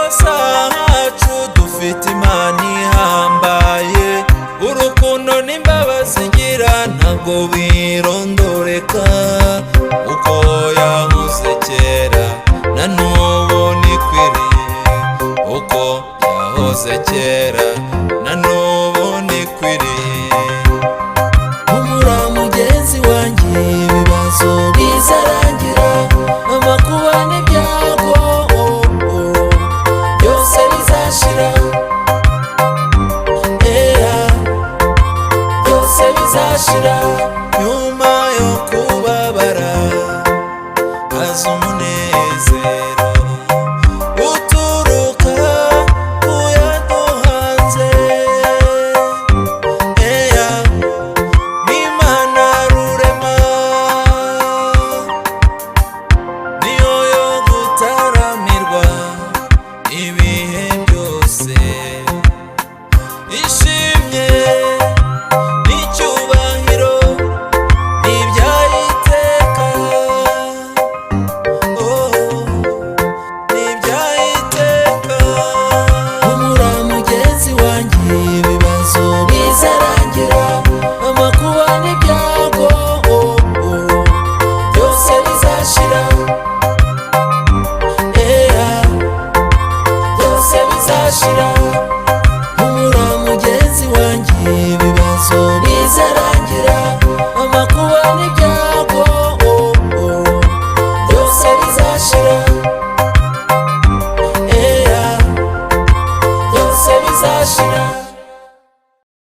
amakosa yacu dufite Imana ihambaye. Urukundo n'imbabazi ngira ntabwo birondoreka. Uko yahoze kera na n'ubu nikwiriye. Uko yahoze kera na n'ubu nikwiriye. Humura mugenzi wanjye, ibibazo bizarangira, amakuba n'ibyago byose bizashira. Byose bizashira.